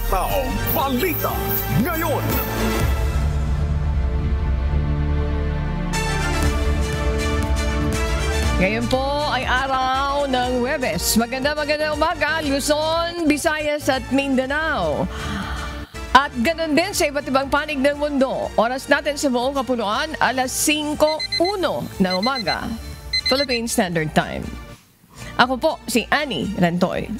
Hataw Balita ngayon. Ngayon po ay araw ng Huwebes. Magandang umaga, Luzon, Visayas at Mindanao. At ganun din sa iba't ibang panig ng mundo. Oras natin sa buong kapunuan, alas 5:01 ng umaga, Philippine Standard Time. Ako po si Annie Rantoy.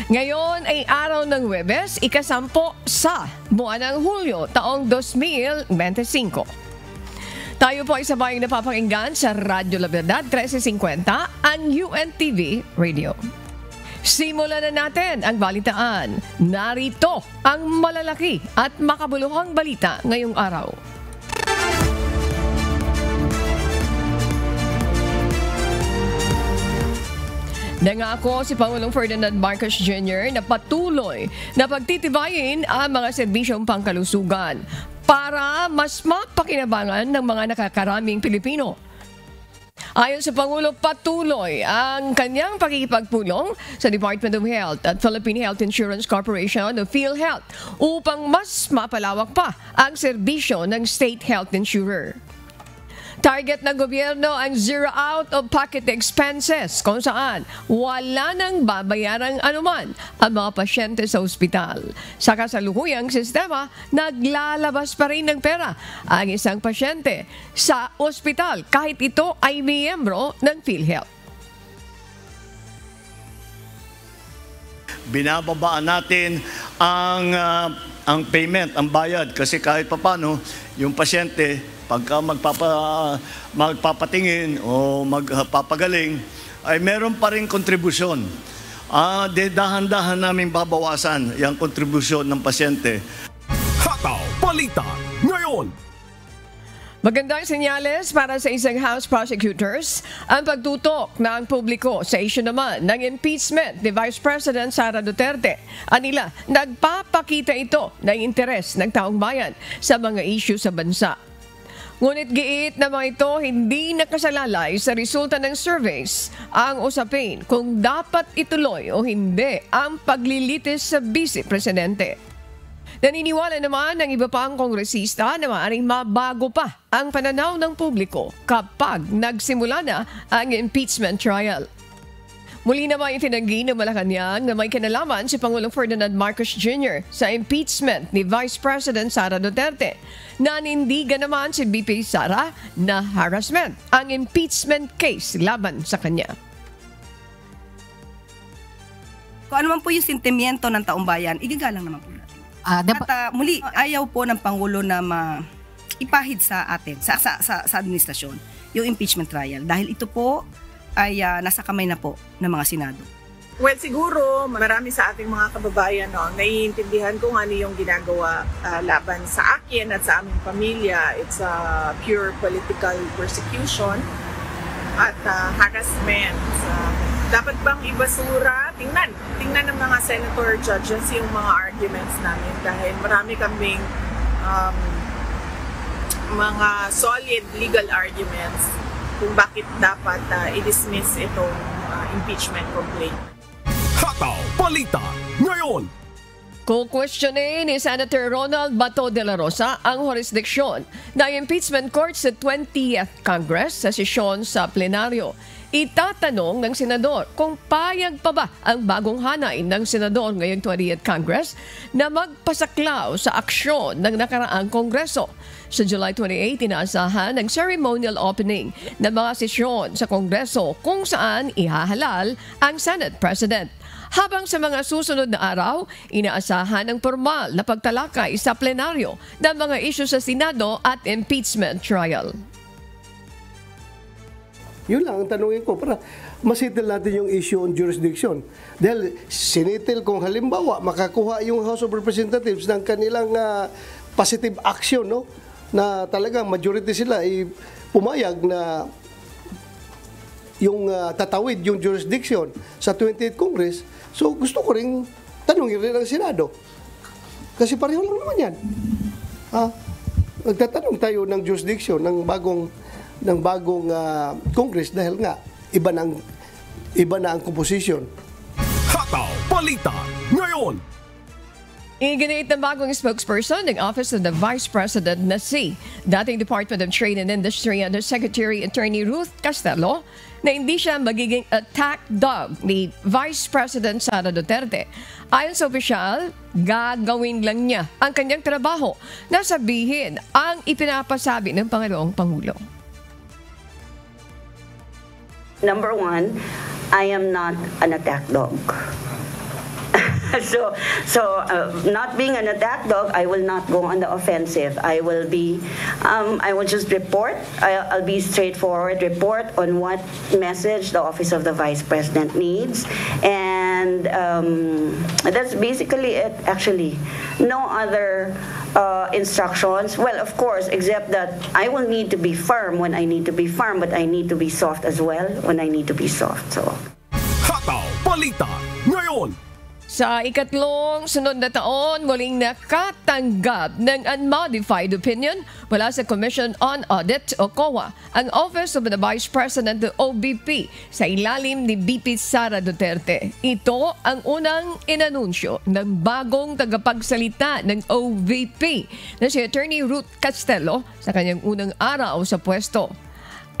Ngayon ay araw ng Huwebes, ika-10 sa buwan ng Hulyo, taong 2025. Tayo po ay sabayang napapakinggan sa Radyo La Verdad 1350, ang UNTV Radio. Simulan na natin ang balitaan. Narito ang malalaki at makabuluhang balita ngayong araw. Nangako si Pangulong Ferdinand Marcos Jr. na patuloy na pagtitibayin ang mga serbisyong pangkalusugan para mas mapakinabangan ng mga nakakaraming Pilipino. Ayon sa Pangulo, patuloy ang kanyang pakikipagpulong sa Department of Health at Philippine Health Insurance Corporation o PhilHealth upang mas mapalawak pa ang serbisyo ng state health insurer. Target ng gobyerno ang zero out of pocket expenses kung saan wala nang babayarang anuman ang mga pasyente sa ospital. Sa kasalukuyang sistema, naglalabas pa rin ng pera ang isang pasyente sa ospital kahit ito ay miyembro ng PhilHealth. Binababaan natin ang payment, ang bayad kasi kahit papano yung pasyente pagka magpapatingin o magpapagaling, ay meron pa rin kontribusyon. Dahan-dahan namin babawasan yung kontribusyon ng pasyente. Hataw Balita ngayon. Magandang senyales para sa isang House prosecutors ang pagtutok ng publiko sa issue naman ng impeachment ni Vice President Sara Duterte. Anila, nagpapakita ito ng interes ng taong bayan sa mga issue sa bansa. Ngunit giit na mga ito hindi nakasalalay sa resulta ng surveys ang usapin kung dapat ituloy o hindi ang paglilitis sa Vice Presidente. Naniniwala naman ng iba pang kongresista na maaaring mabago pa ang pananaw ng publiko kapag nagsimula na ang impeachment trial. Muli naman itinanggi ng Malacanang na may kinalaman si Pangulong Ferdinand Marcos Jr. sa impeachment ni Vice President Sara Duterte. Nanindigan naman si VP Sara na harassment ang impeachment case laban sa kanya. Kung ano man po yung sentimiento ng taong bayan, igagalang naman po natin. At muli, ayaw po ng Pangulo na ipahid sa atin, sa administrasyon, yung impeachment trial. Dahil ito po ay nasa kamay na po ng mga Senado. Well, siguro marami sa ating mga kababayan naiintindihan kung ano yung ginagawa laban sa akin at sa aming pamilya. It's a pure political persecution at harassment. Dapat bang ibasura? Tingnan ng mga senator judges yung mga arguments namin dahil marami kaming mga solid legal arguments kung bakit dapat i-dismiss itong impeachment complaint. Hataw Balita ngayon. Kukwestiyonin ni Senator Ronald Bato de la Rosa ang jurisdiksyon ng impeachment court sa 20th Congress sa sesyon sa plenaryo. Itatanong ng senador kung payag pa ba ang bagong hanay ng senador ngayong 20th Congress na magpasaklaw sa aksyon ng nakaraang kongreso. Sa July 28, inaasahan ang ceremonial opening ng mga sesyon sa kongreso kung saan ihahalal ang Senate President. Habang sa mga susunod na araw, inaasahan ang formal na pagtalakay sa plenaryo ng mga isyu sa Senado at impeachment trial. Yun lang ang tanongin ko para masettle natin yung issue on jurisdiction. Dahil sinitil kung halimbawa makakuha yung House of Representatives ng kanilang positive action, no? Na talagang majority sila ay pumayag na yung tatawid yung jurisdiction sa 20th Congress. So gusto ko rin tanongin rin ang Senado. Kasi pareho lang naman yan. Nagtatanong tayo ng jurisdiction ng bagong Congress dahil nga iba na ang composition. Hataw Balita ngayon. Iginit ng bagong spokesperson ng Office of the Vice President na si dating Department of Trade and Industry Undersecretary Attorney Ruth Castello na hindi siya magiging attack dog ni Vice President Sara Duterte. Ayon sa opisyal, gagawin lang niya ang kanyang trabaho na sabihin ang ipinapasabi ng Pangulong Pangulo. Number one, I am not an attack dog. So not being an attack dog, I will not go on the offensive. I will just report. I'll be straightforward, report on what message the Office of the Vice President needs. And that's basically it, actually. No other instructions. Well, of course, except that I will need to be firm when I need to be firm, but I need to be soft as well when I need to be soft. So. Hataw Balita ngayon. Sa ikatlong sunod na taon, muling nakatanggap ng unmodified opinion mula sa Commission on Audit o COA, ang Office of the Vice President o OVP sa ilalim ni VP Sara Duterte. Ito ang unang inanunsyo ng bagong tagapagsalita ng OVP na si Attorney Ruth Castello sa kanyang unang araw sa pwesto.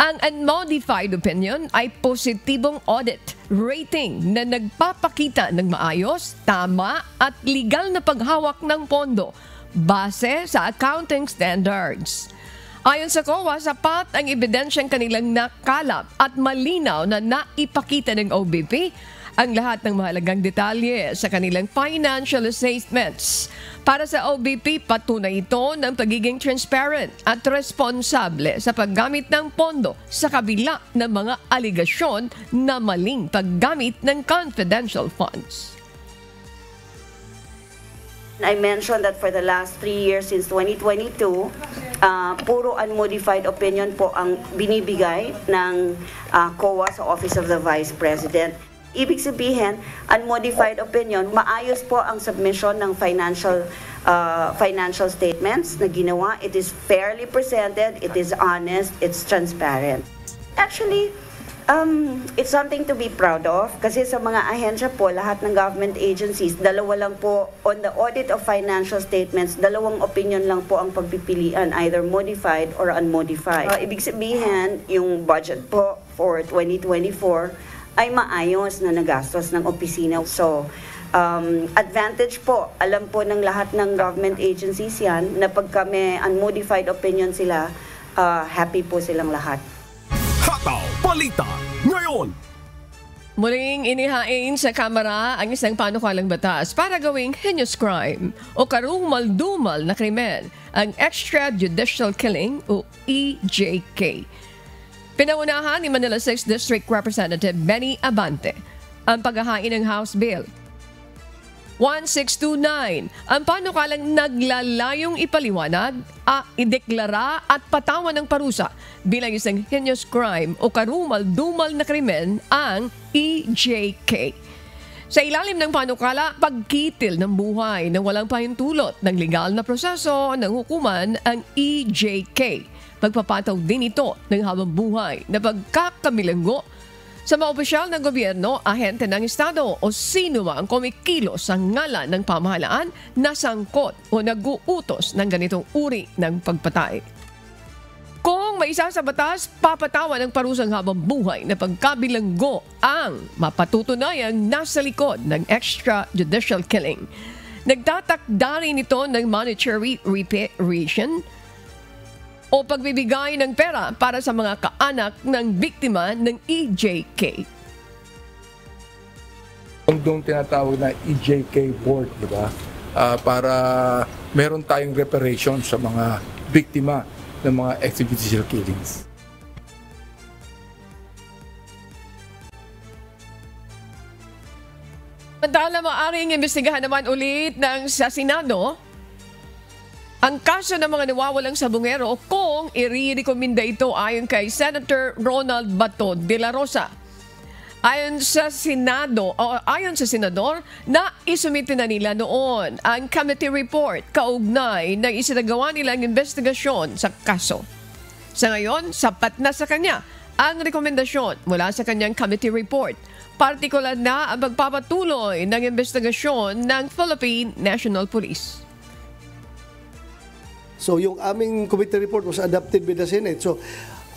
Ang unmodified opinion ay positibong audit rating na nagpapakita ng maayos, tama at legal na paghawak ng pondo base sa accounting standards. Ayon sa COA, sapat ang ebidensyang kanilang nakalap at malinaw na naipakita ng OVP ang lahat ng mahalagang detalye sa kanilang financial statements. Para sa OVP, patunay ito ng pagiging transparent at responsable sa paggamit ng pondo sa kabila ng mga aligasyon na maling paggamit ng confidential funds. I mentioned that for the last 3 years since 2022, puro unmodified opinion po ang binibigay ng COA sa Office of the Vice President. Ibig sabihin, unmodified opinion, maayos po ang submission ng financial statements na ginawa. It is fairly presented, it is honest, it's transparent. Actually, it's something to be proud of kasi sa mga ahensya po, lahat ng government agencies, dalawa lang po on the audit of financial statements, dalawang opinion lang po ang pagpipilian, either modified or unmodified. Ibig sabihin, yung budget po for 2024 ay maayos na nagastos ng opisina. So, advantage po, alam po ng lahat ng government agencies yan na pagka may unmodified opinion sila, happy po silang lahat. Hataw Balita ngayon. Muling inihain sa Kamara ang isang panukalang batas para gawing heinous crime o karumal-dumal na krimen, ang extrajudicial killing o EJK. Pinaunahan ni Manila 6th District Representative Benny Abante ang paghahain ng House Bill 1629, ang panukalang naglalayong ipaliwanag, ideklara at patawan ng parusa bilang isang heinous crime o karumal-dumal na krimen ang EJK. Sa ilalim ng panukala, pagkitil ng buhay na walang pahintulot ng legal na proseso ng hukuman ang EJK. Magpapataw din ito ng habang buhay na pagkakabilanggo sa mga opisyal ng gobyerno, ahente ng Estado o sino man ang kumikilos sa ngalan ng pamahalaan na sangkot o nag-uutos ng ganitong uri ng pagpatay. Kung may isa sa batas, papatawan ng parusang habang buhay na pagkabilanggo ang mapatutunayang nasa likod ng extrajudicial killing. Nagtatakda rin ito ng monetary reparation o pagbibigay ng pera para sa mga kaanak ng biktima ng EJK. Yung tinatawag na EJK board, di ba? Para meron tayong reparation sa mga biktima ng mga extrajudicial killings. Samantala, maaaring imbestigahan naman ulit sa Senado ang kaso ng mga nawawalang sabungero kung i-recommenda ito ayon kay Senator Ronald Bato de la Rosa. Ayon sa senador na isumite na nila noon ang committee report kaugnay ng isinagawa nilang investigasyon sa kaso. Sa ngayon, sapat na sa kanya ang rekomendasyon mula sa kanyang committee report partikular na ang pagpapatuloy ng investigasyon ng Philippine National Police. So yung aming committee report was adopted by the Senate. So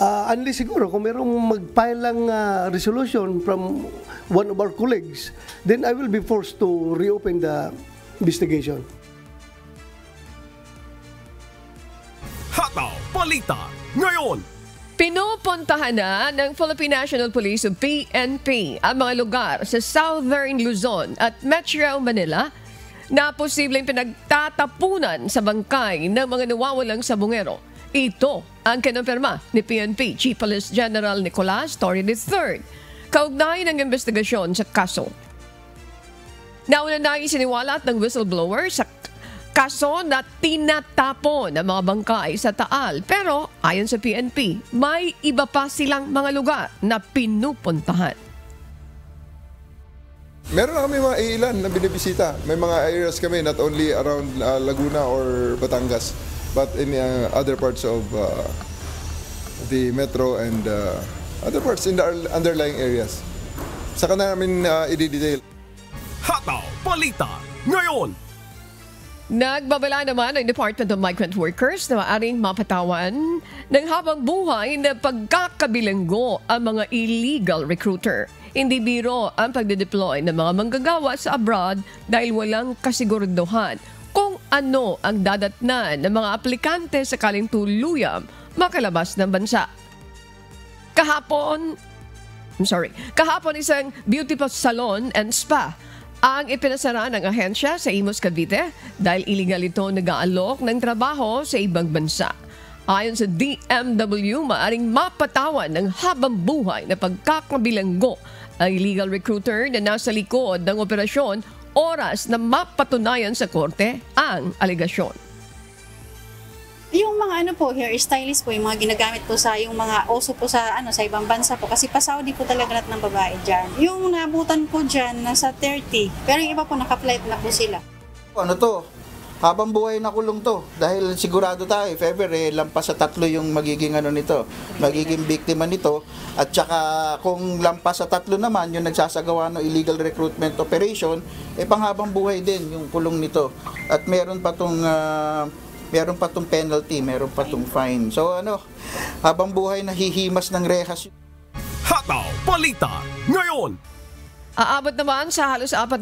unless siguro kung merong mag-file lang resolution from one of our colleagues, then I will be forced to reopen the investigation. Hataw Balita ngayon. Pinupuntahan na ng Philippine National Police o PNP ang mga lugar sa Southern Luzon at Metro Manila na posibleng pinagtatapunan sa bangkay ng mga nawawalang sabongero. Ito ang kinumpirma ni PNP Chief Police General Nicolas Torre III kaugnay ng investigasyon sa kaso. Nauna na isiniwalat ng whistleblower sa kaso na tinatapon ang mga bangkay sa Taal. Pero ayon sa PNP, may iba pa silang mga lugar na pinupuntahan. Meron na kami mga ilan na binibisita. May mga areas kami not only around Laguna or Batangas but in other parts of the metro and other parts in the underlying areas. Saka na namin i-detail. Hataw Balita ngayon. Nagbabala naman ang Department of Migrant Workers na maaaring mapatawan ng habang buhay na pagkakabilanggo ang mga illegal recruiter. Hindi biro ang pagdedeploy ng mga manggagawa sa abroad dahil walang kasiguraduhan kung ano ang dadatnan ng mga aplikante sakaling tuluyang makalabas ng bansa. Kahapon isang beauty salon and spa ang ipinasara ng ahensya sa Imus, Cavite dahil illegal ito nag-aalok ng trabaho sa ibang bansa. Ayon sa DMW, maaring mapatawan ng habang buhay na pagkakabilanggo ang illegal recruiter na nasa likod ng operasyon oras na mapatunayan sa korte ang alegasyon. Yung mga hairstylist po, yung mga ginagamit po sa yung mga oso po sa sa ibang bansa po kasi pa-Saudi po talaga lahat ng babae diyan. Yung nabutan po diyan nasa 30, pero yung iba po naka-flight na po sila. Habang buhay na kulong to dahil sigurado tayo if ever lampas sa 3 yung magiging magiging biktima nito at saka kung lampas sa 3 naman yung nagsasagawa ng illegal recruitment operation panghabang buhay din yung kulong nito at meron pa tong penalty, meron pa tong fine. So habang buhay nahihimas ng rehas. Hataw Balita ngayon. Aabot naman sa halos 4,000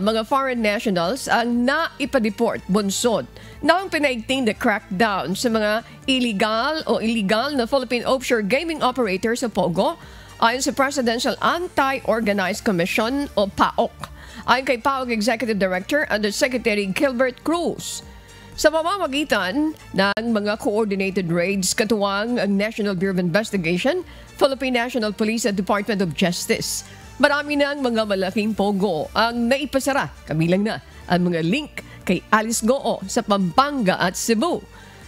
mga foreign nationals ang naipadeport bunsod ng pinaigting na crackdown sa mga illegal na Philippine offshore gaming operators sa Pogo ayon sa Presidential Anti-Organized Commission o PAOK. Ayon kay PAOK Executive Director Undersecretary Gilbert Cruz. Sa pamamagitan ng mga coordinated raids katuwang ang National Bureau of Investigation, Philippine National Police at Department of Justice, marami ng mga malaking pogo ang naipasara, kabilang na ang mga link kay Alice Goo sa Pampanga at Cebu.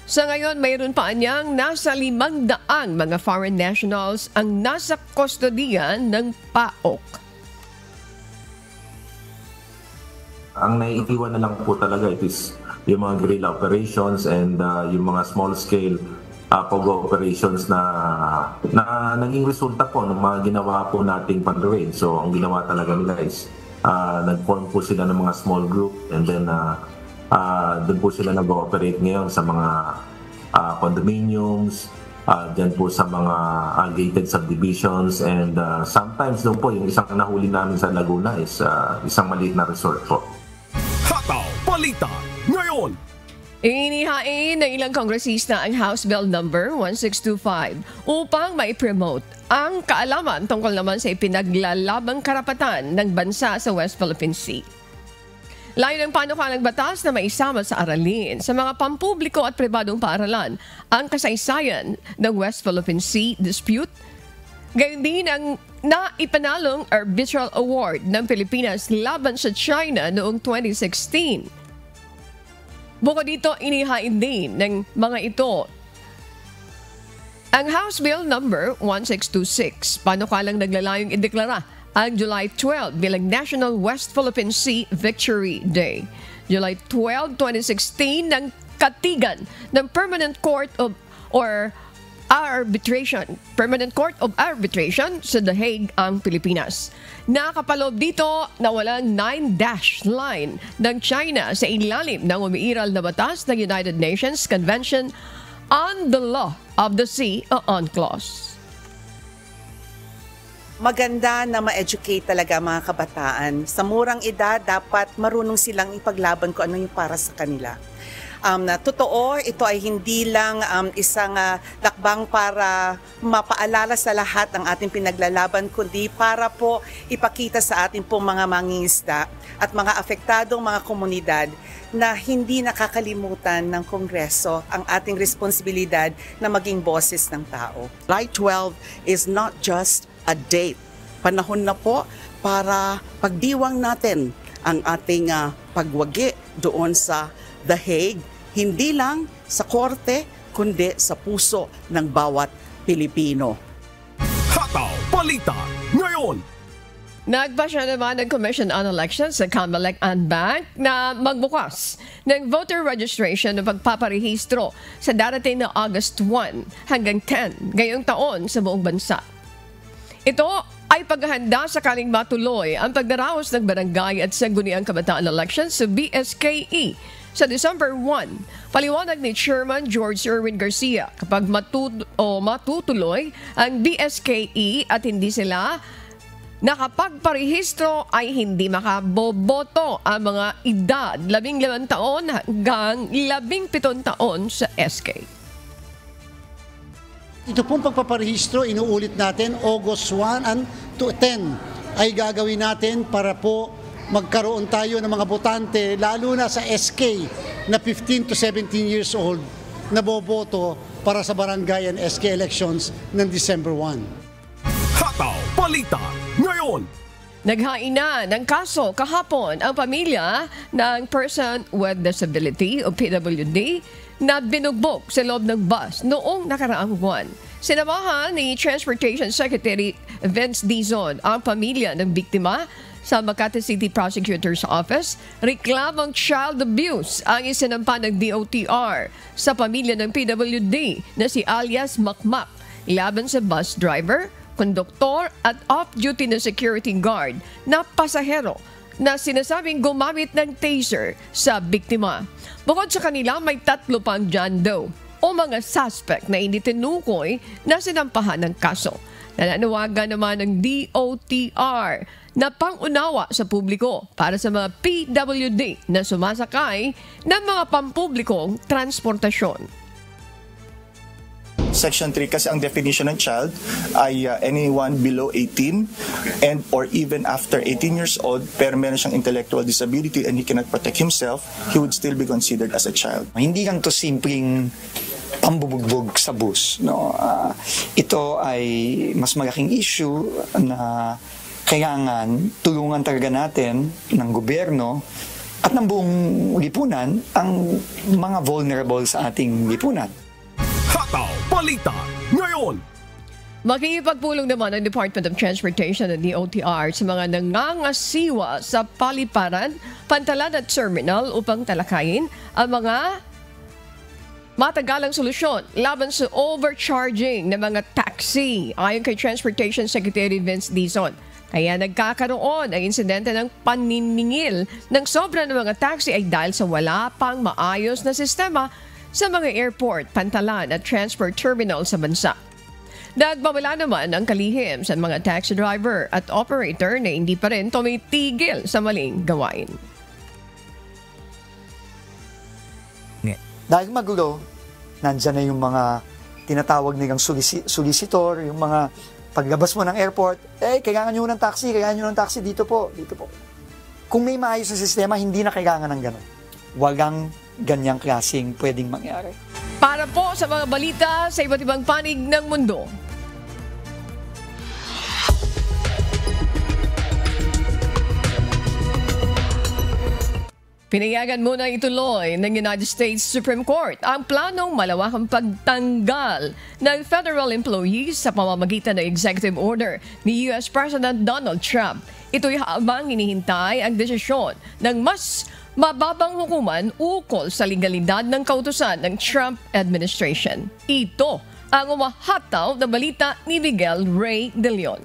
Sa ngayon, mayroon pa niyang nasa 500 mga foreign nationals ang nasa kustodiyan ng PAOK. Ang naiiwan na lang po talaga is yung mga guerrilla operations and yung mga small scale POGO operations na naging resulta po ng mga ginawa po nating pag-raid. So ang ginawa talaga nila is nag-form po sila ng mga small group and then doon po sila nag-ooperate ngayon sa mga condominiums, dyan po sa mga gated subdivisions and sometimes doon po yung isang nahuli namin sa Laguna is isang maliit na resort po. Hataw Balita ngayon. Inihain ng ilang kongresista ang House Bill number 1625 upang mai-promote ang kaalaman tungkol naman sa ipinaglalabang karapatan ng bansa sa West Philippine Sea. Layo ng panukalang batas na maisama sa aralin sa mga pampubliko at pribadong paaralan ang kasaysayan ng West Philippine Sea dispute. Gayon din ang naipanalong Arbitral Award ng Pilipinas laban sa China noong 2016. Bukod dito, inihain din ng mga ito ang House Bill number 1626, panukalang naglalayong ideklara ang July 12 bilang National West Philippine Sea Victory Day. July 12, 2016 ng katigan ng Permanent Court of or Permanent Court of Arbitration sa The Hague ang Pilipinas. Nakapaloob dito na walang 9-dash line ng China sa ilalim ng umiiral na batas ng United Nations Convention on the Law of the Sea o UNCLOS. Maganda na ma-educate talaga mga kabataan. Sa murang edad, dapat marunong silang ipaglaban kung ano yung para sa kanila. Na totoo, ito ay hindi lang isang lakbang para mapaalala sa lahat ang ating pinaglalaban, kundi para po ipakita sa ating pong mga mangingisda at mga apektadong mga komunidad na hindi nakakalimutan ng Kongreso ang ating responsibilidad na maging boses ng tao. July 12 is not just a date. Panahon na po para pagdiwang natin ang ating pagwagi doon sa The Hague, hindi lang sa korte, kundi sa puso ng bawat Pilipino. Hataw Balita ngayon! Nagpasya naman ng Commission on Elections sa COMELEC and Bank na magbukas ng voter registration ng pagpaparehistro sa darating na August 1 hanggang 10 ngayong taon sa buong bansa. Ito ay paghahanda sakaling matuloy ang pagdaraos ng barangay at sangguniang kabataan elections sa BSKE sa December 1. Paliwanag ni Chairman George Erwin Garcia, kapag matutuloy ang BSKE at hindi sila nakapagparehistro ay hindi makaboboto ang mga edad 15 taon hanggang 17 taon sa SK. Ito pong pagpaparehistro, inuulit natin, August 1 to 10 ay gagawin natin para po magkaroon tayo ng mga botante, lalo na sa SK na 15 to 17 years old na boboto para sa barangay and SK elections ng December 1. Hataw Balita ngayon! Naghain na ng kaso kahapon ang pamilya ng person with disability o PWD na binugbog sa loob ng bus noong nakaraang buwan. Sinamahan ni Transportation Secretary Vince Dizon ang pamilya ng biktima sa Makati City Prosecutor's Office. Reklamong child abuse ang isinampa ng DOTR sa pamilya ng PWD na si alias Makmak laban sa bus driver, konduktor at off-duty na security guard na pasahero na sinasabing gumamit ng taser sa biktima. Bukod sa kanila, may 3 pang John Doe o mga suspect na hindi tinukoy na sinampahan ng kaso. Nananawagan naman ng DOTR na pangunawa sa publiko para sa mga PWD na sumasakay ng mga pampublikong transportasyon. Section 3 kasi ang definition ng child ay anyone below 18 and or even after 18 years old pero meron siyang intellectual disability and he cannot protect himself, he would still be considered as a child. Hindi lang to simpleng pambubugbog sa bus, no. Ito ay mas malaking issue na kailangan tulungan talaga natin ng gobyerno at ng buong lipunan ang mga vulnerable sa ating lipunan. Hataw Balita ngayon! Makikipagpulong naman ang Department of Transportation at DOTR sa mga nangangasiwa sa paliparan, pantalan at terminal upang talakayin ang mga matagalang solusyon laban sa overcharging ng mga taxi. Ayon kay Transportation Secretary Vince Dizon, kaya nagkakaroon ang insidente ng paniningil ng sobra ng mga taxi ay dahil sa wala pang maayos na sistema sa mga airport, pantalan at transport terminal sa bansa. Nagbabala naman ang kalihim sa mga taxi driver at operator na hindi pa rin tumitigil sa maling gawain. Dahil magulo, nandyan na yung mga tinatawag nilang solicitor, yung mga paglabas mo ng airport, kailangan nyo ng taxi dito po. Kung may maayos na sistema, hindi na kailangan ng gano'n. Walang ganyang klaseng pwedeng mangyari. Para po sa mga balita sa iba't ibang panig ng mundo. Pinayagan muna ituloy ng United States Supreme Court ang planong malawakang pagtanggal ng federal employees sa pamamagitan ng executive order ni US President Donald Trump. Ito'y habang hinihintay ang desisyon ng mas mababang hukuman ukol sa legalidad ng kautusan ng Trump administration. Ito ang umahataw na balita ni Miguel Ray De Leon.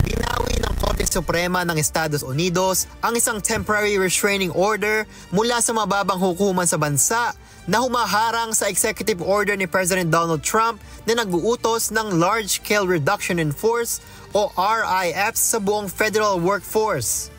Binawi ng Korte Suprema ng Estados Unidos ang isang temporary restraining order mula sa mababang hukuman sa bansa na humaharang sa executive order ni President Donald Trump na nag-uutos ng large-scale reduction in force o RIF sa buong federal workforce.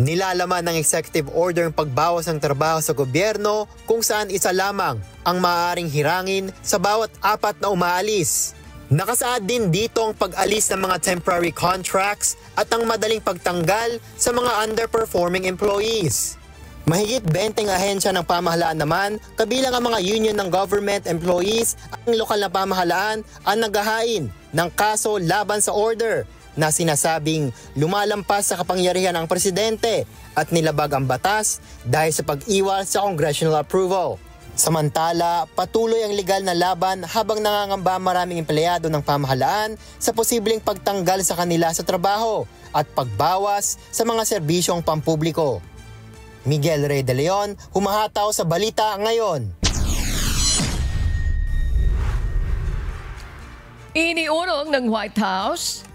Nilalaman ng executive order ang pagbawas ng trabaho sa gobyerno kung saan isa lamang ang maaaring hirangin sa bawat 4 na umaalis. Nakasaad din dito ang pag-alis ng mga temporary contracts at ang madaling pagtanggal sa mga underperforming employees. Mahigit 20 ahensya ng pamahalaan naman, kabilang ang mga union ng government employees at ang lokal na pamahalaan ang naghahain ng kaso laban sa order na sinasabing lumalampas sa kapangyarihan ng presidente at nilabag ang batas dahil sa pag-iwal sa congressional approval. Samantala, patuloy ang legal na laban habang nangangamba maraming empleyado ng pamahalaan sa posibleng pagtanggal sa kanila sa trabaho at pagbawas sa mga serbisyong pampubliko. Miguel Ray De Leon, humahataw sa Balita Ngayon. Iniurong ng White House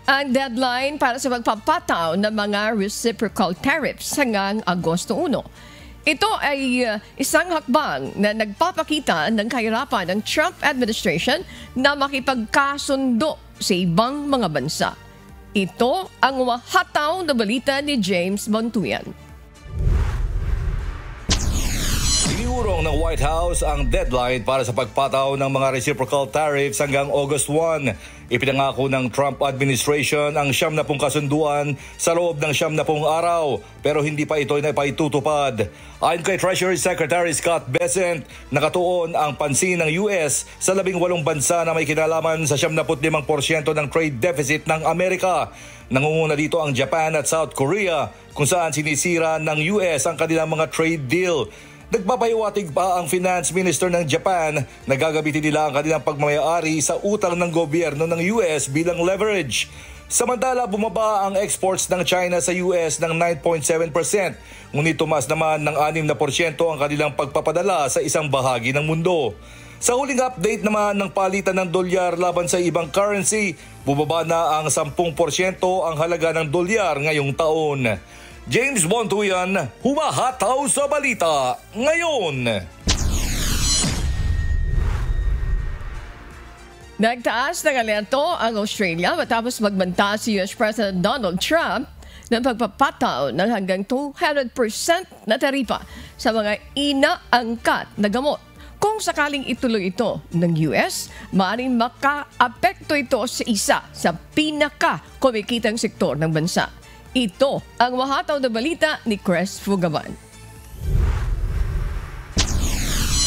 ang deadline para sa pagpapataw ng mga reciprocal tariffs hanggang Agosto 1. Ito ay isang hakbang na nagpapakita ng kahirapan ng Trump administration na makipagkasundo sa ibang mga bansa. Ito ang umahataw na balita ni James Bontuyan. Iniurong ng White House ang deadline para sa pagpataw ng mga reciprocal tariffs hanggang August 1. Ipinangako ng Trump administration ang 70 kasunduan sa loob ng 70 araw pero hindi pa ito napaitutupad. Ayon kay Treasury Secretary Scott Bessent, nakatuon ang pansin ng US sa 18 bansa na may kinalaman sa 75% ng trade deficit ng Amerika. Nangunguna dito ang Japan at South Korea kung saan sinisira ng US ang kanilang mga trade deal. Nagpapahiwatig pa ang Finance Minister ng Japan na gagamitin nila ang kanilang pagmamayari sa utang ng gobyerno ng US bilang leverage. Samantala, bumaba ang exports ng China sa US ng 9.7%, ngunit tumaas naman ng 6% ang kanilang pagpapadala sa isang bahagi ng mundo. Sa huling update naman ng palitan ng dolyar laban sa ibang currency, bumaba na ang 10% ang halaga ng dolyar ngayong taon. James Bontuyan, humahataw sa Balita Ngayon. Nagtaas ng alerto ang Australia matapos magbanta si US President Donald Trump ng pagpapataw ng hanggang 200% na taripa sa mga inaangkat na gamot. Kung sakaling ituloy ito ng US, maaaring maka-apekto ito sa isa sa pinaka-kumikitang sektor ng bansa. Ito ang mahataw na balita ni Chris Fugaban.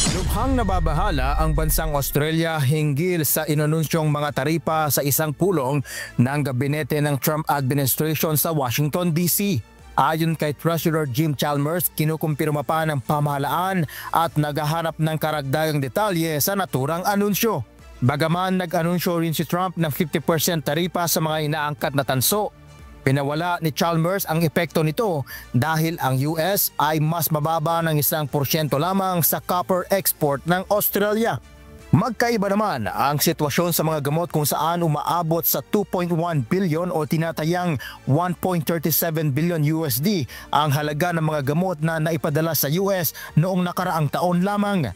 Lubhang nababahala ang bansang Australia hinggil sa inanunsyong mga taripa sa isang pulong ng gabinete ng Trump administration sa Washington, D.C. Ayon kay Treasurer Jim Chalmers, kinukumpirma pa ng pamahalaan at naghahanap ng karagdagang detalye sa naturang anunsyo. Bagaman nag-anunsyo rin si Trump ng 50% taripa sa mga inaangkat na tanso, pinawala ni Chalmers ang epekto nito dahil ang US ay mas mababa ng 1% lamang sa copper export ng Australia. Magkaiba naman ang sitwasyon sa mga gamot kung saan umaabot sa 2.1 billion o tinatayang 1.37 billion USD ang halaga ng mga gamot na naipadala sa US noong nakaraang taon lamang.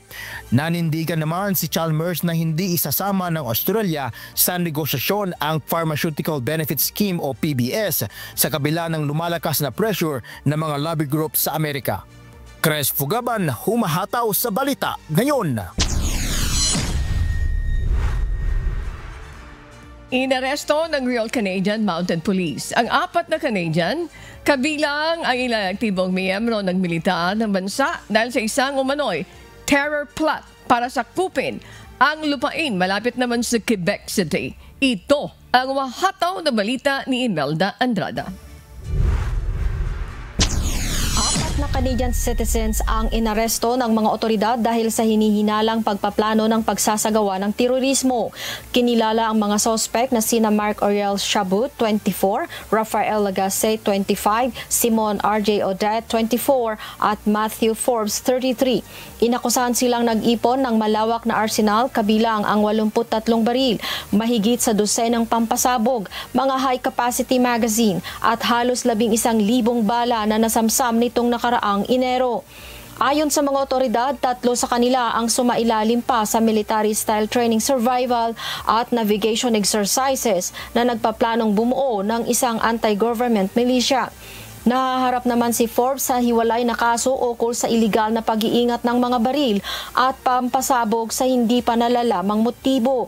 Nanindigan naman si Chalmers na hindi isasama ng Australia sa negosasyon ang Pharmaceutical Benefit Scheme o PBS sa kabila ng lumalakas na pressure ng mga lobby groups sa Amerika. Chris Fugaban, humahataw sa Balita Ngayon. Inaresto ng Royal Canadian Mounted Police ang 4 na Canadian, kabilang ang ilang aktibong miyembro ng militar ng bansa dahil sa isang umano'y terror plot para sakupin ang lupain malapit naman sa Quebec City. Ito ang mahataw na balita ni Imelda Andrada. na Canadian citizens ang inaresto ng mga otoridad dahil sa hinihinalang pagpaplano ng pagsasagawa ng terorismo. Kinilala ang mga sospek na sina Mark Oriel Chabut, 24, Rafael Lagasse, 25, Simon R.J. Odette, 24, at Matthew Forbes, 33. Inakusahan silang nag-ipon ng malawak na arsenal kabilang ang 83 baril, mahigit sa dosenang pampasabog, mga high-capacity magazine at halos 11,000 bala na nasamsam nitong nakaraang Enero. Ayon sa mga otoridad, 3 sa kanila ang sumailalim pa sa military-style training survival at navigation exercises na nagpaplanong bumuo ng isang anti-government militia. Nahaharap naman si Forbes sa hiwalay na kaso ukol sa iligal na pag-iingat ng mga baril at pampasabog sa hindi pa nalalamang motibo.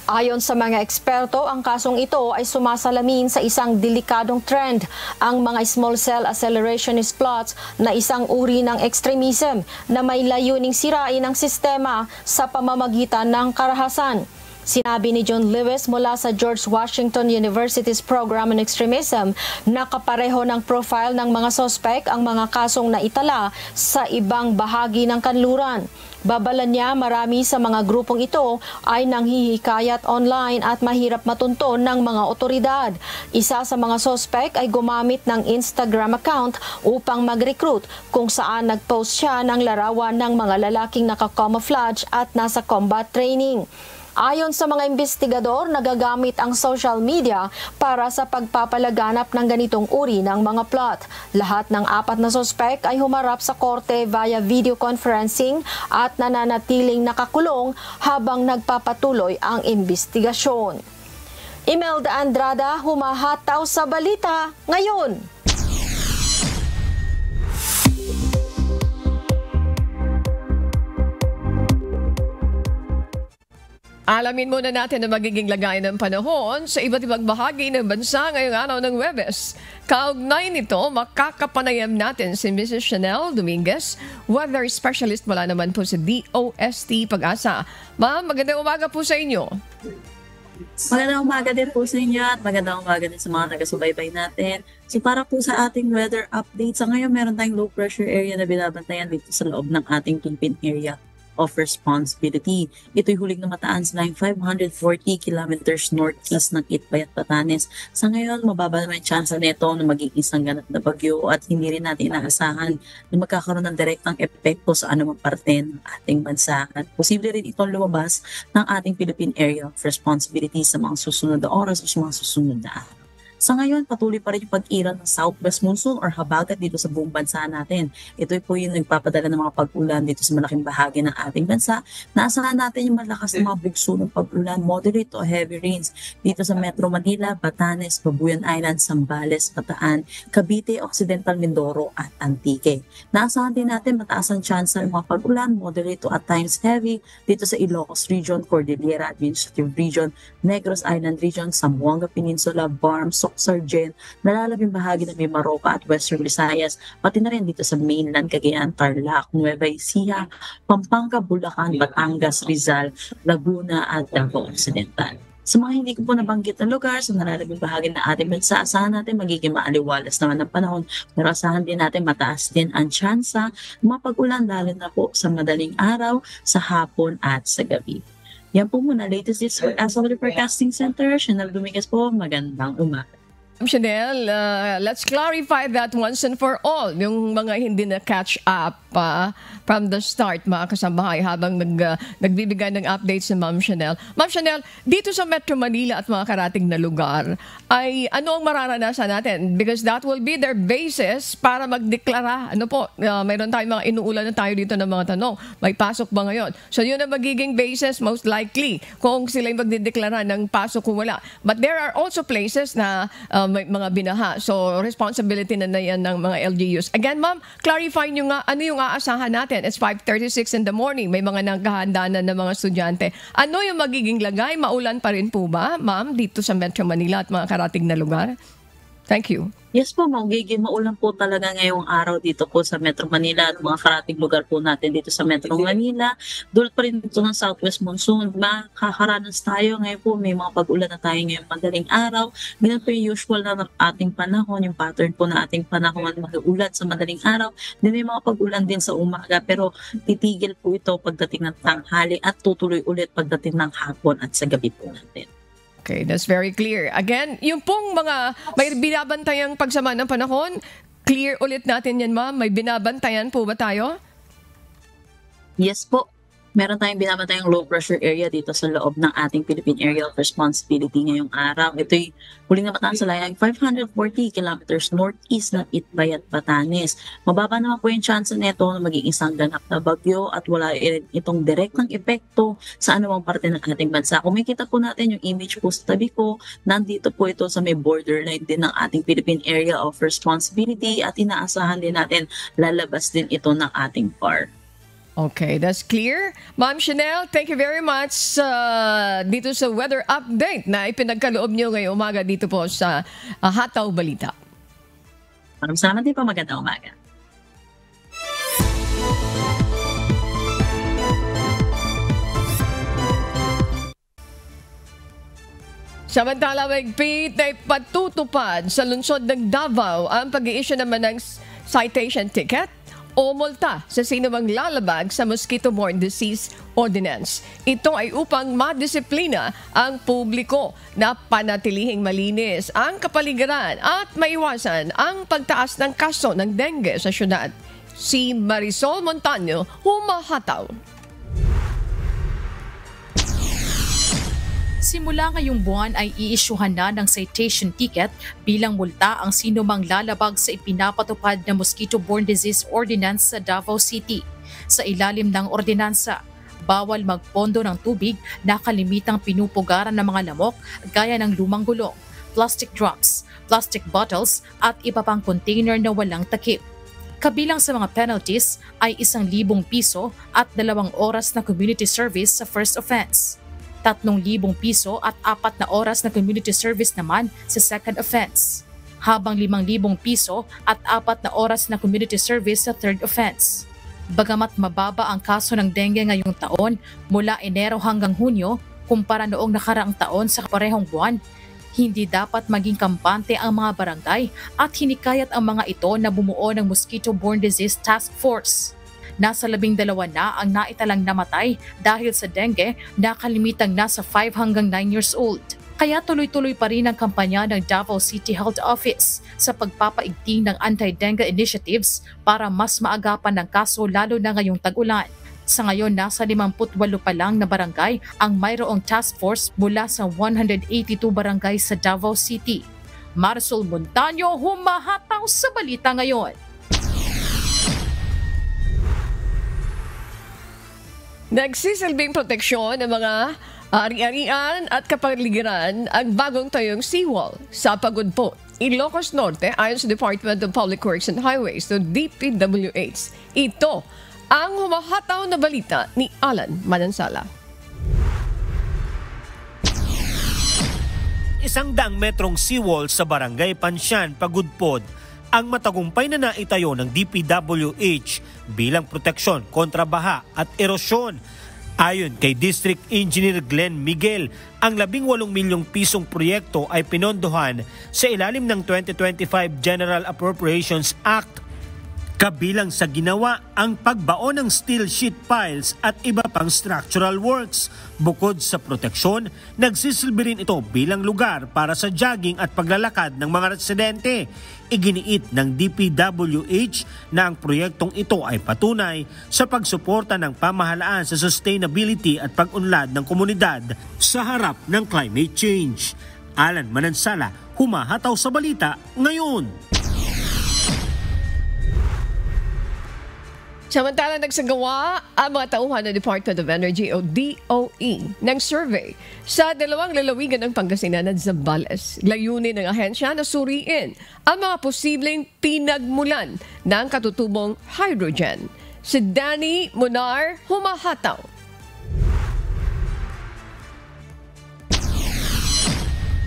Ayon sa mga eksperto, ang kasong ito ay sumasalamin sa isang delikadong trend, ang mga small cell accelerationist plots na isang uri ng extremism na may layuning sirain ang sistema sa pamamagitan ng karahasan. Sinabi ni John Lewis mula sa George Washington University's Program on Extremism na kapareho ng profile ng mga sospek ang mga kasong naitala sa ibang bahagi ng kanluran. Babala niya marami sa mga grupong ito ay nanghihikayat online at mahirap matunton ng mga otoridad. Isa sa mga sospek ay gumamit ng Instagram account upang mag-recruit kung saan nag-post siya ng larawan ng mga lalaking naka-camouflage at nasa combat training. Ayon sa mga investigador, nagagamit ang social media para sa pagpapalaganap ng ganitong uri ng mga plot. Lahat ng 4 na sospek ay humarap sa korte via video conferencing at nananatiling nakakulong habang nagpapatuloy ang investigasyon. Imelda Andrada, humahataw sa balita ngayon. Alamin muna natin ang magiging lagay ng panahon sa iba't ibang bahagi ng bansa ngayong araw ng Huwebes. Kaugnay nito, makakapanayam natin si Mrs. Chanel Dominguez, weather specialist mula naman po sa DOST Pag-asa. Ma'am, magandang umaga po sa inyo. Magandang umaga din po sa inyo at magandang umaga din sa mga taga-subaybay natin. So para po sa ating weather update, sa ngayon meron tayong low pressure area na binabantayan dito sa loob ng ating Philippine area of responsibility. Ito'y huling namataan sa line 540 kilometers northeast ng Itbay at Batanes. Sa ngayon, mababa naman yung chance nito na maging isang ganap na bagyo at hindi rin natin inaasahan na magkakaroon ng direktang epekto sa anumang parte ng ating bansa. At posible rin itong lumabas ng ating Philippine Area of Responsibility sa mga susunod na oras o sa mga susunod na araw. Sa ngayon, patuloy pa rin yung pag-iral ng southwest monsoon or habagat dito sa buong bansa natin. Ito po yung nagpapadala ng mga pag-ulan dito sa malaking bahagi ng ating bansa. Naasahan natin yung malakas na mga bugso ng pag-ulan, moderate to heavy rains dito sa Metro Manila, Batanes, Babuyan Island, Zambales, Bataan, Cavite, Occidental Mindoro at Antique. Naasahan din natin mataas ang chance ng mga pag-ulan, moderate to at times heavy dito sa Ilocos Region, Cordillera Administrative Region, Negros Island Region, Zamboanga Peninsula, Barm, Sargent, nalalabing bahagi ng Mimaropa at Western Visayas, pati na rin dito sa mainland, Cagayan, Tarlac, Nueva Ecija, Pampanga, Bulacan, Batangas, Rizal, Laguna at Davao Occidental. Sa mga hindi ko po nabanggit na lugar sa nalalabing bahagi ng ating bansa, asahan natin magiging maaliwalas naman ng panahon, pero asahan din natin mataas din ang tsansa mapag-ulan lalo na po sa madaling araw, sa hapon at sa gabi. Yan po muna, latest is for Asal Forecasting Center. Chanel Dominguez po, magandang umaga. Chanel, let's clarify that once and for all. Yung mga hindi na catch up from the start, mga kasambahay, habang nagbibigay ng updates si Ma'am Chanel. Ma'am Chanel, dito sa Metro Manila at mga karating na lugar, ay ano ang mararanasan natin? Because that will be their basis para magdeklara. Ano po, mayroon tayong mga inuulan na tayo dito ng mga tanong. May pasok ba ngayon? So yun ang magiging basis most likely kung sila yung magdedeklara ng pasok kung wala. But there are also places na may mga binaha. So, responsibility na yan ng mga LGUs. Again, ma'am, clarify nyo nga ano yung aasahan natin. It's 5:36 in the morning. May mga naghahanda na ng mga estudyante. Ano yung magiging lagay? Maulan pa rin po ba, ma'am, dito sa Metro Manila at mga karating na lugar? Thank you. Yes po, magiging maulan po talaga ngayong araw dito po sa Metro Manila at mga karating lugar po natin dito sa Metro Manila. Dulot pa rin dito ng Southwest Monsoon. Makakaranas tayo ngayon po, may mga pag-ulan na tayo ngayong madaling araw. Ganun po yung usual na ating panahon, yung pattern po na ating panahon, mag-ulan sa madaling araw. Then may mga pag-ulan din sa umaga, pero titigil po ito pagdating ng tanghali at tutuloy ulit pagdating ng hapon at sa gabi po natin. Okay, that's very clear. Again, yung pong mga may binabantayang pagsama ng panahon, clear ulit natin yan, ma'am. May binabantayan po ba tayo? Yes po. Meron tayong binabantayang low pressure area dito sa loob ng ating Philippine Area of Responsibility ngayong araw. Ito'y huling namataan sa layang 540 kilometers northeast ng Itbay at Batanes. Mababa naman po yung chance nito na maging isang ganap na bagyo at wala rin itong direktang epekto sa anumang parte ng ating bansa. Kung makikita po natin yung image po sa tabi ko, nandito po ito sa may borderline din ng ating Philippine Area of Responsibility at inaasahan din natin lalabas din ito ng ating PAR. Okay, that's clear. Ma'am Chanel, thank you very much dito sa weather update na ipinagkaloob nyo ngayong umaga dito po sa Hataw Balita. Maraming salamat din po. Magandang umaga. Samantala, mahigpit na ipatutupad sa lungsod ng Davao ang pag-i-issue naman ng citation ticket o multa sa sino mang lalabag sa Mosquito-Borne Disease Ordinance. Ito ay upang madisiplina ang publiko na panatilihing malinis ang kapaligiran at maiwasan ang pagtaas ng kaso ng dengue sa syudad. Si Marisol Montaño, humahataw. Simula ngayong buwan ay iisyuhan na ng citation ticket bilang multa ang sino mang lalabag sa ipinapatupad na Mosquito-Borne Disease Ordinance sa Davao City. Sa ilalim ng ordinansa, bawal magpondo ng tubig na kalimitang pinupugaran ng mga lamok gaya ng lumang gulong, plastic drums, plastic bottles at iba pang container na walang takip. Kabilang sa mga penalties ay 1,000 piso at 2 oras na community service sa first offense. 3,000 piso at 4 na oras na community service naman sa second offense, habang 5,000 piso at 4 na oras na community service sa third offense. Bagamat mababa ang kaso ng dengue ngayong taon mula Enero hanggang Hunyo kumpara noong nakaraang taon sa parehong buwan, hindi dapat maging kampante ang mga barangay at hinikayat ang mga ito na bumuo ng Mosquito-Borne Disease Task Force. Nasa 12 na ang naitalang namatay dahil sa dengue na kalimitang nasa 5 hanggang 9 years old. Kaya tuloy-tuloy pa rin ang kampanya ng Davao City Health Office sa pagpapaigting ng anti-dengue initiatives para mas maagapan ng kaso lalo na ngayong tag-ulan. Sa ngayon, nasa 58 pa lang na barangay ang mayroong task force mula sa 182 barangay sa Davao City. Marisol Montaño, humahataw sa balita ngayon. Nagsisilbing proteksyon ng mga ari-arian at kapaligiran ang bagong tayong seawall sa Pagudpot, Ilocos Norte ayon sa Department of Public Works and Highways o DPWH. Ito ang humahataw na balita ni Alan Manansala. 100 metrong seawall sa Barangay Pansyan, Pagudpod ang matagumpay na naitayo ng DPWH bilang proteksyon kontra baha at erosyon. Ayon kay District Engineer Glenn Miguel, ang 18 milyong pisong proyekto ay pinondohan sa ilalim ng 2025 General Appropriations Act. Kabilang sa ginawa ang pagbaon ng steel sheet piles at iba pang structural works. Bukod sa proteksyon, nagsisilbi rin ito bilang lugar para sa jogging at paglalakad ng mga residente. Iginiit ng DPWH na ang proyektong ito ay patunay sa pagsuporta ng pamahalaan sa sustainability at pag-unlad ng komunidad sa harap ng climate change. Alan Manansala, humahataw sa balita ngayon. Samantala, nagsagawa ang mga tauhan ng Department of Energy o DOE ng survey sa 2 lalawigan ng Pangasinan at Zambales. Layunin ng ahensya na suriin ang mga posibleng pinagmulan ng katutubong hydrogen. Si Danny Munar, humahataw.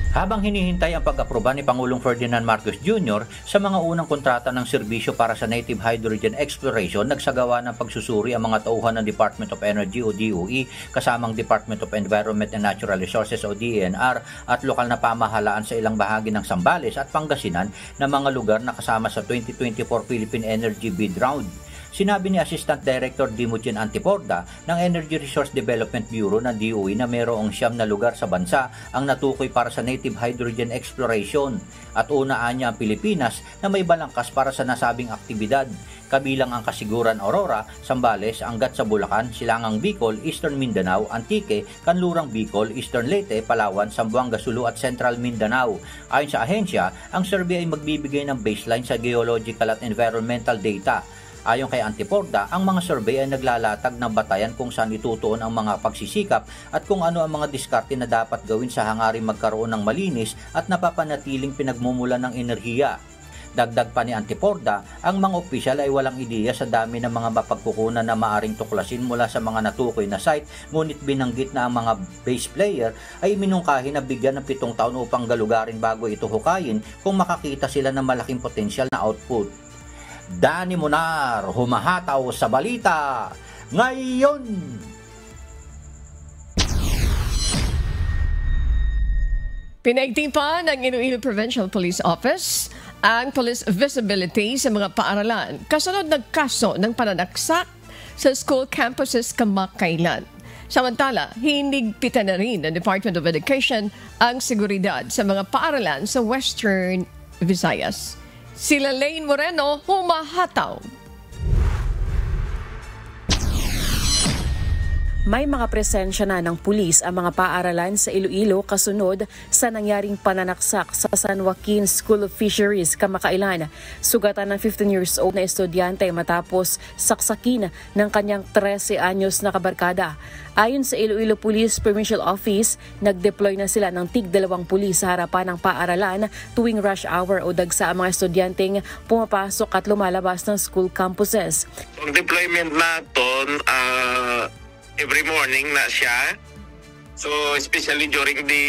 Habang hinihintay ang pag-aproba ni Pangulong Ferdinand Marcos Jr. sa mga unang kontrata ng serbisyo para sa native hydrogen exploration, nagsagawa ng pagsusuri ang mga tauhan ng Department of Energy o DOE kasamang Department of Environment and Natural Resources o DENR at lokal na pamahalaan sa ilang bahagi ng Zambales at Pangasinan na mga lugar na kasama sa 2024 Philippine Energy Bid Round. Sinabi ni Assistant Director Dimuchin Antiporda ng Energy Resource Development Bureau ng DOE na mayroong 9 na lugar sa bansa ang natukoy para sa native hydrogen exploration at unaan niya ang Pilipinas na may balangkas para sa nasabing aktibidad, kabilang ang Kasiguran Aurora, Zambales, Angat sa Bulacan, Silangang Bicol, Eastern Mindanao, Antique, Kanlurang Bicol, Eastern Leyte, Palawan, Zamboanga Sulu at Central Mindanao. Ayon sa ahensya, ang survey ay magbibigay ng baseline sa geological at environmental data. Ayon kay Antiporda, ang mga survey ay naglalatag ng batayan kung saan itutuon ang mga pagsisikap at kung ano ang mga diskarte na dapat gawin sa hangaring magkaroon ng malinis at napapanatiling pinagmumulan ng enerhiya. Dagdag pa ni Antiporda, ang mga opisyal ay walang ideya sa dami ng mga mapagkukunan na maaring tuklasin mula sa mga natukoy na site, ngunit binanggit na ang mga base player ay minungkahi na bigyan ng 7 taon upang galugarin bago ito hukayin kung makakita sila ng malaking potensyal na output. Danny Munar, humahataw sa balita ngayon. Pinaigtipan ng Iloilo Provincial Police Office ang police visibility sa mga paaralan kasunod ng kaso ng pananaksak sa school campuses kamakailan. Samantala, hinigpitan na rin ng Department of Education ang seguridad sa mga paaralan sa Western Visayas. Sila Lane Moreno, humahataw. May mga presensya na ng pulis ang mga paaralan sa Iloilo kasunod sa nangyaring pananaksak sa San Joaquin School of Fisheries kamakailan. Sugatan ng 15 years old na estudyante matapos saksakin ng kanyang 13 anyos na kabarkada. Ayon sa Iloilo Police Provincial Office, nag-deploy na sila ng tig-2 pulis sa harapan ng paaralan tuwing rush hour o dagsa ang mga estudyanteng pumapasok at lumalabas ng school campuses. Ang deployment natin, every morning na siya. So especially during the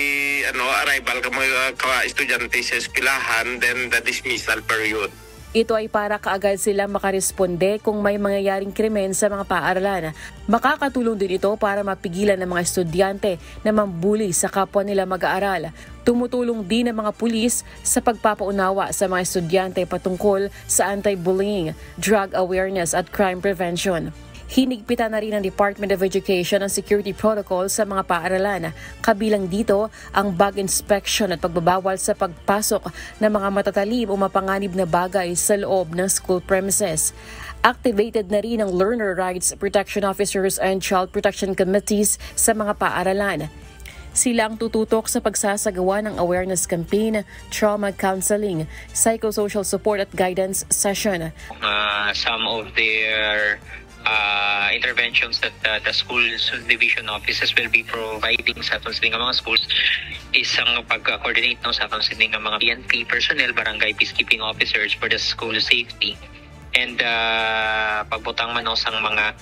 arrival ng mga estudyante sa eskwelahan, then the dismissal period. Ito ay para kaagad sila makaresponde kung may mangyayaring krimen sa mga paaralan. Makakatulong din ito para mapigilan ng mga estudyante na mambuli sa kapwa nila mag-aaral. Tumutulong din ang mga pulis sa pagpapaunawa sa mga estudyante patungkol sa anti-bullying, drug awareness at crime prevention. Hinigpitan na rin ng Department of Education ang security protocol sa mga paaralan. Kabilang dito ang bag inspection at pagbabawal sa pagpasok ng mga matatalim o mapanganib na bagay sa loob ng school premises. Activated na rin ang Learner Rights Protection Officers and Child Protection Committees sa mga paaralan. Sila ang tututok sa pagsasagawa ng awareness campaign, trauma counseling, psychosocial support at guidance session. Some of their interventions that the schools division offices will be providing sa aton sining mga schools is ang pag-coordinate sa aton sining mga PNP personnel, barangay peacekeeping officers for the school safety, and pagbutang man sa mga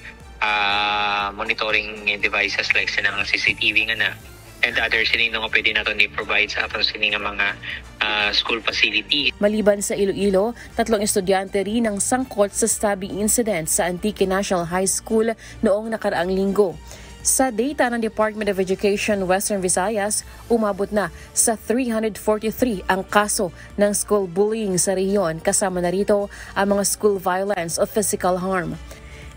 monitoring devices like sinang CCTV nga na and other sining nga pwede natin i-provide sa aton sining mga school facility. Maliban sa Iloilo, 3 estudyante rin ang sangkot sa stabbing incident sa Antique National High School noong nakaraang linggo. Sa data ng Department of Education Western Visayas, umabot na sa 343 ang kaso ng school bullying sa rehiyon, kasama na rito ang mga school violence o physical harm.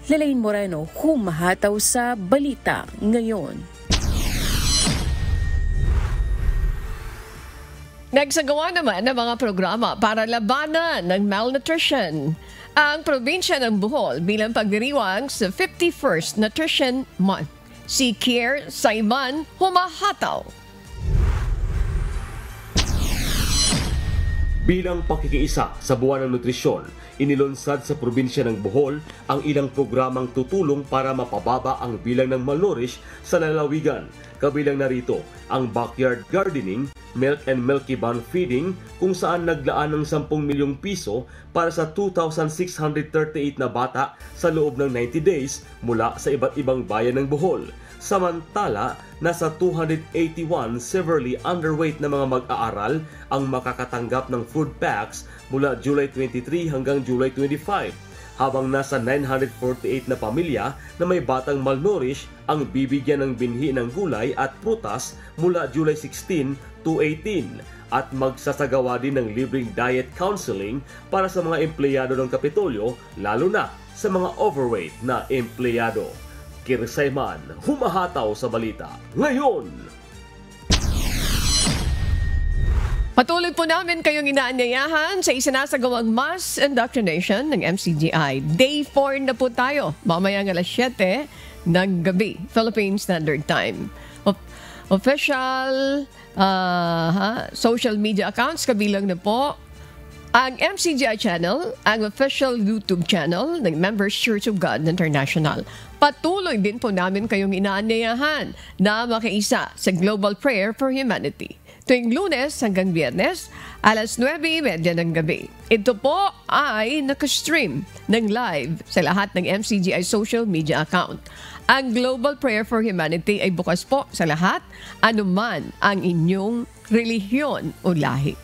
Lelaine Moreno, humahataw sa balita ngayon. Nagsagawa naman ng mga programa para labanan ng malnutrition ang probinsya ng Bohol bilang pagdiriwang sa 51st Nutrition Month. Si Kier Saiman, humahataw. Bilang pakikiisa sa buwan ng nutrisyon, inilunsad sa probinsya ng Bohol ang ilang programang tutulong para mapababa ang bilang ng malnourished sa lalawigan. Kabilang narito ang backyard gardening, milk and milky bun feeding kung saan naglaan ng 10 milyong piso para sa 2,638 na bata sa loob ng 90 days mula sa iba't ibang bayan ng Bohol. Samantala, nasa 281 severely underweight na mga mag-aaral ang makakatanggap ng food packs mula July 23 hanggang July 25, habang nasa 948 na pamilya na may batang malnourished ang bibigyan ng binhi ng gulay at prutas mula July 16 to 18, at magsasagawa din ng libreng diet counseling para sa mga empleyado ng Kapitolyo, lalo na sa mga overweight na empleyado. Kirsayman, humahataw sa balita ngayon. Patuloy po namin kayong inaanyayahan sa isinasagawang mass indoctrination ng MCGI. Day 4 na po tayo, mamayang alas 7 ng gabi, Philippine Standard Time. Official social media accounts, kabilang na po ang MCGI channel, ang official YouTube channel ng Members Church of God International. Patuloy din po namin kayong inaanyayahan na makiisa sa Global Prayer for Humanity tuwing Lunes hanggang Biyernes, alas 9:30 ng gabi. Ito po ay nakastream ng live sa lahat ng MCGI social media account. Ang Global Prayer for Humanity ay bukas po sa lahat, anuman ang inyong relihiyon o lahi.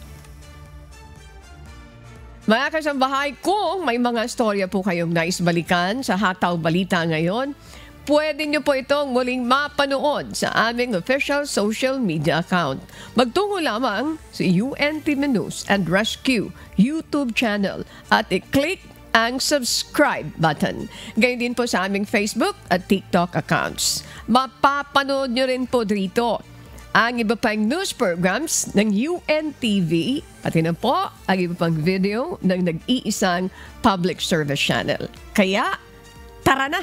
Mga kasambahay, kung may mga storya po kayong naisbalikan sa Hataw Balita ngayon, pwede nyo po itong muling mapanood sa aming official social media account. Magtungo lamang sa UNTV News and Rescue YouTube channel at i-click ang subscribe button. Gayon din po sa aming Facebook at TikTok accounts. Mapapanood nyo rin po dito ang iba pang news programs ng UNTV, pati na po ang iba pang video ng nag-iisang public service channel. Kaya, tara na!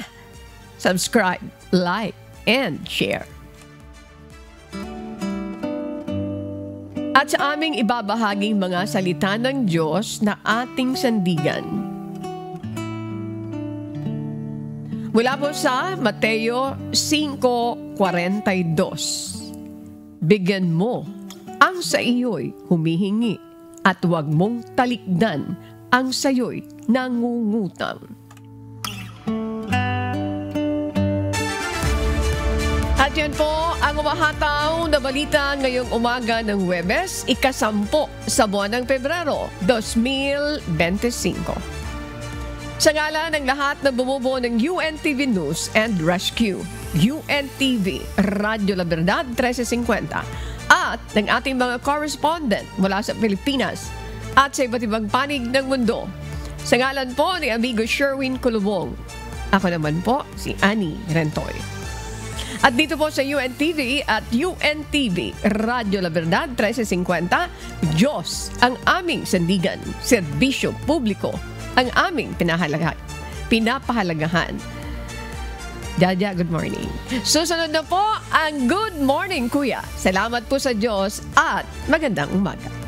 Subscribe, like, and share. At sa aming ibabahaging mga salita ng Diyos na ating sandigan. Mula po sa Mateo 5:42. Bigyan mo ang sa iyo'y humihingi at huwag mong talikdan ang sa iyo'y nangungutang. At yan po ang umahataw na balita ngayong umaga ng Huwebes, ika-10 sa buwan ng Pebrero, 2025. Sa ngalan ng lahat na bumubuo ng UNTV News and Rescue, UNTV, Radyo La Verdad 1350, at ng ating mga correspondent mula sa Pilipinas at sa iba't ibang panig ng mundo. Sa ngalan po ni amigo Sherwin Colubong, ako naman po si Annie Rentoy. At dito po sa UNTV at UNTV, Radyo La Verdad 1350, Diyos ang aming sandigan, serbisyo publiko ang aming pinapahalagahan. Jaja, good morning. Susunod na po ang Good Morning Kuya. Salamat po sa Diyos at magandang umaga.